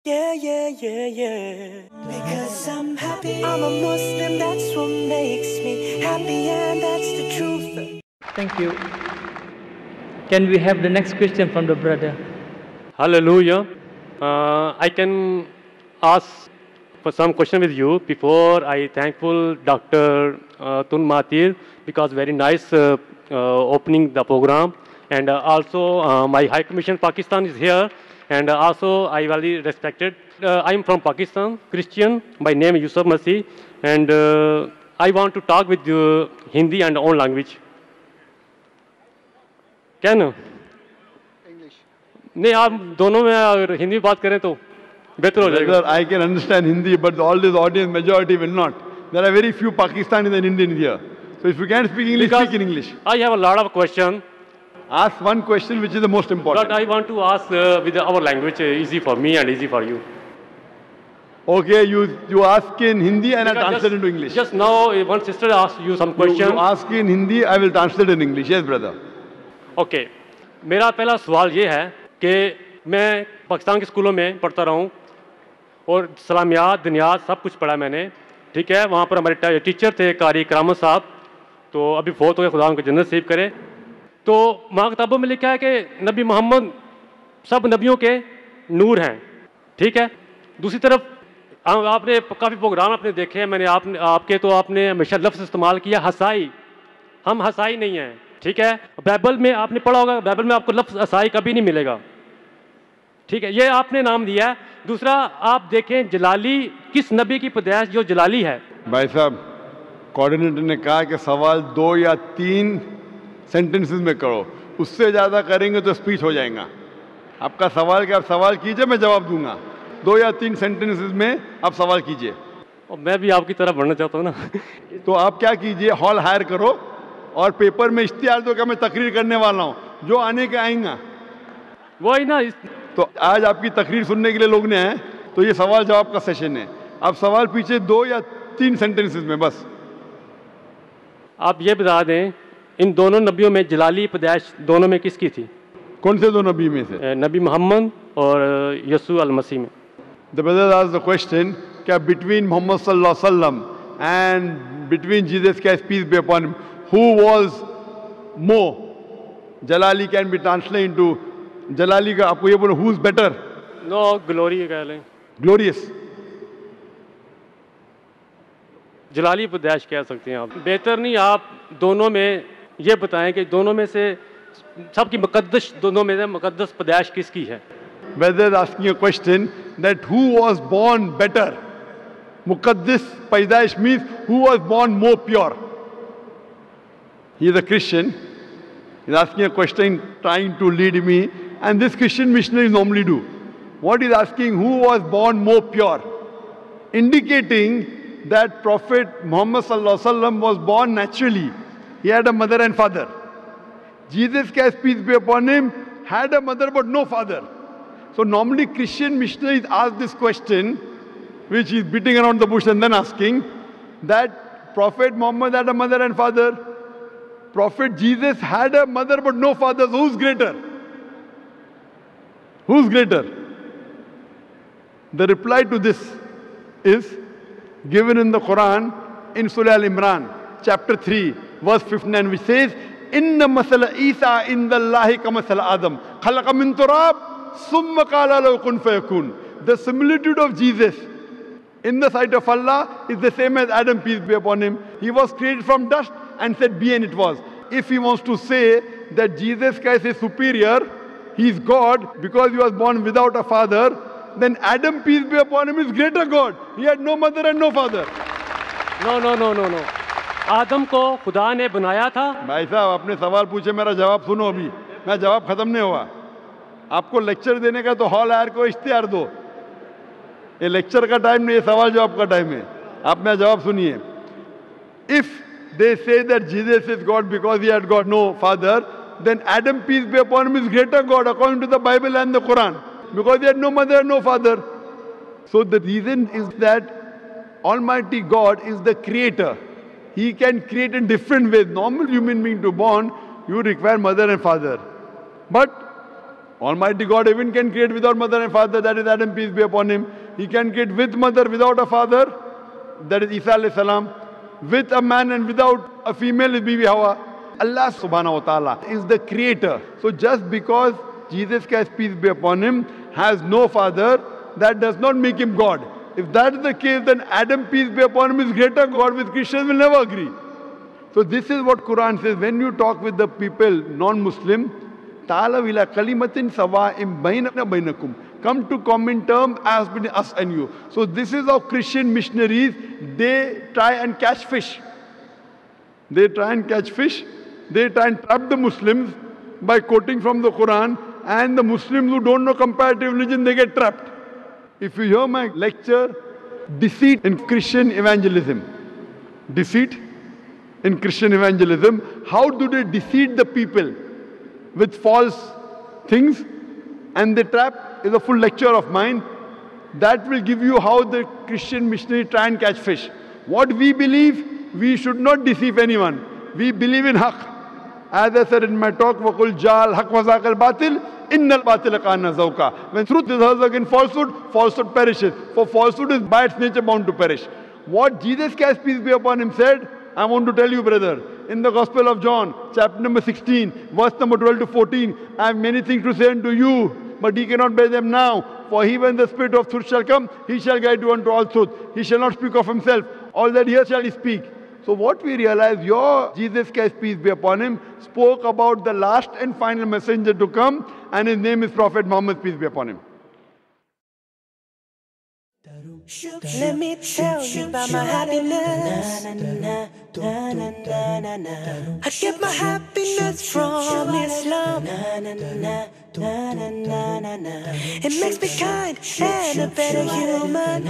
Yeah, yeah, yeah, yeah. Because I'm happy. I'm a Muslim, that's what makes me happy, and that's the truth. Thank you. Can we have the next question from the brother? Hallelujah. I can ask for some question with you. Before I thankful Dr. Tun Mahathir because very nice opening the program, and also my High Commission Pakistan is here, and also I very respected. I am from Pakistan, Christian. My name is Yusuf Masih, and I want to talk with you Hindi and own language. Can? नहीं आप दोनों में अगर हिंदी बात करें तो बेहतर हो जाएगा. Brother, I can understand Hindi, but all this audience majority will not. There are very few Pakistanis and Indians here. So if you can't speak English, Because speak in English. I have a lot of questions, Ask one question which is the most important. but I want to ask with our language easy for me and easy for you. Okay, you ask in Hindi and I'll Because translate into English. Just now one sister asked you some You question. ask in Hindi, I will translate in English. Yes, brother. Okay. मेरा पहला सवाल ये है कि मैं पाकिस्तान के स्कूलों में पढ़ता रहा हूँ और सलामियात दुनियात सब कुछ पढ़ा मैंने. ठीक है, वहाँ पर हमारे टीचर थे कारी करामत साहब, तो अभी फौत हो गए, खुदा उनको जन्नत नसीब करे. तो वहाँ किताबों में लिखा है कि नबी मोहम्मद सब नबियों के नूर हैं. ठीक है. दूसरी तरफ आपने काफ़ी प्रोग्राम आपने देखे हैं, मैंने आपके तो आपने हमेशा लफ्ज़ इस्तेमाल किया हसाई. हम हसाई नहीं हैं. ठीक है. बाइबल में आपने पढ़ा होगा, बाइबल में आपको लफ्ज़ हसाई कभी नहीं मिलेगा. ठीक है, ये आपने नाम दिया है. दूसरा आप देखें जलाली, किस नबी की पैदाइश जो जलाली है. भाई साहब, कोऑर्डिनेटर ने कहा कि सवाल 2 या 3 सेंटेंसेस में करो, उससे ज़्यादा करेंगे तो स्पीच हो जाएगा. आपका सवाल क्या, आप सवाल कीजिए, मैं जवाब दूंगा. 2 या 3 सेंटेंसेस में आप सवाल कीजिए. और मैं भी आपकी तरह बढ़ना चाहता हूँ ना. तो आप क्या कीजिए, हॉल हायर करो और पेपर में इश्तिहार दो कि मैं तकरीर करने वाला हूँ, जो आने के आएंगा. वही ना. तो आज आपकी तकरीर सुनने के लिए लोग ने आए, तो ये सवाल जवाब का सेशन है. आप सवाल पीछे 2 या 3 सेंटेंसेस में बस. आप ये बता दें इन दोनों नबियों में जलाली पैदाइश दोनों में किसकी थी. कौन से 2 नबी में से? नबी मोहम्मद और यसू अल मसीह में. The brother asked the question, क्या between Muhammad sallallahu alaihi wasallam and between Jesus Christ peace be upon him, who was more? Jalali can be translated into Jalali का आपको ये बोलो, who's better? नो ग्लोरी कह लें. Glorious. जलाली पैदाइश कह सकते हैं आप. बेहतर नहीं आप दोनों में ये बताएं कि दोनों में से सबकी मुकद्दस, दोनों में से मुकद्दस पैदाइश किसकी है. Brother is asking a question that who was born better? Muqaddis Paidaish means who was born more pure. He is a Christian. He's asking a question trying to lead me, and this Christian missionaries normally do. What he's asking, who was born more pure? Indicating that Prophet Muhammad sallallahu alaihi wasallam was born naturally. He had a mother and father. Jesus Christ peace be upon him had a mother but no father. So normally Christian missionaries ask this question, which is beating around the bush and then asking that Prophet Muhammad had a mother and father. Prophet Jesus had a mother but no father. So who's greater? Who's greater? The reply to this is given in the Quran in Surah Al-Imran, chapter 3, verse 59, which says, Inna masala Isa inda Allahi ka masala Adam. Khalaqa min turab, summa qala lahu kun fayakun. The similitude of Jesus in the sight of Allah is the same as Adam, peace be upon him. He was created from dust and said, be, and it was. If he wants to say that Jesus Christ is superior, he is God because he was born without a father, then Adam, peace be upon him, is greater God. He had no mother and no father. No. आदम को खुदा ने बनाया था. भाई साहब, आपने सवाल पूछे, मेरा जवाब सुनो. अभी मैं जवाब खत्म नहीं हुआ. आपको लेक्चर देने का तो हॉल हायर को इश्तिहार दो. ये लेक्चर का टाइम नहीं, ये सवाल जवाब का टाइम है. आप मेरा जवाब सुनिए. If they say that Jesus is God because he had got no father, then Adam, peace be upon him, is greater God according to the Bible and the Quran because he had no mother and no father. So the reason is that Almighty God is the creator. He can create in different ways. Normal human being to born, you require mother and father. But Almighty God even can create without mother and father, that is Adam, peace be upon him. He can create with mother, without a father, that is Isa alayhi salam. With a man and without a female is Bibi Hawa. Allah subhanahu wa ta'ala is the creator. So just because Jesus Christ, peace be upon him, has no father, that does not make him God. If that is the case, then Adam, peace be upon him, is greater God, which Christians will never agree. So this is what Quran says. When you talk with the people, non-Muslim, ta'alaw ila kalimatin sawa'im bainana bainakum. Come to common terms as between us and you. So this is how Christian missionaries, they try and catch fish. They try and catch fish. They try and trap the Muslims by quoting from the Quran. And the Muslims who don't know comparative religion, they get trapped. If you hear my lecture, deceit in Christian evangelism. Deceit in Christian evangelism. How do they deceive the people with false things? And they trap is a full lecture of mine. That will give you how the Christian missionary try and catch fish. What we believe, we should not deceive anyone. We believe in haqq. As I said in my talk, وَقُلْ جَعَلْ حَقْ وَزَاقَ الْبَاطِلِ إِنَّ الْبَاطِلَ كَانَ زَوْقًا. When truth is against falsehood, falsehood perishes. For falsehood is by its nature bound to perish. What Jesus Christ, peace be upon him, said, I want to tell you, brother, in the Gospel of John, chapter number 16, verse number 12 to 14, I have many things to say unto you, but ye cannot bear them now. For he, when the Spirit of truth shall come, he shall guide you unto all truth. He shall not speak of himself. All that here shall he speak. So what we realize, your Jesus Christ, peace be upon him, spoke about the last and final messenger to come, and his name is Prophet Muhammad, peace be upon him. Let me tell you about my happiness. I get my happiness from Islam. It makes me kind and a better human.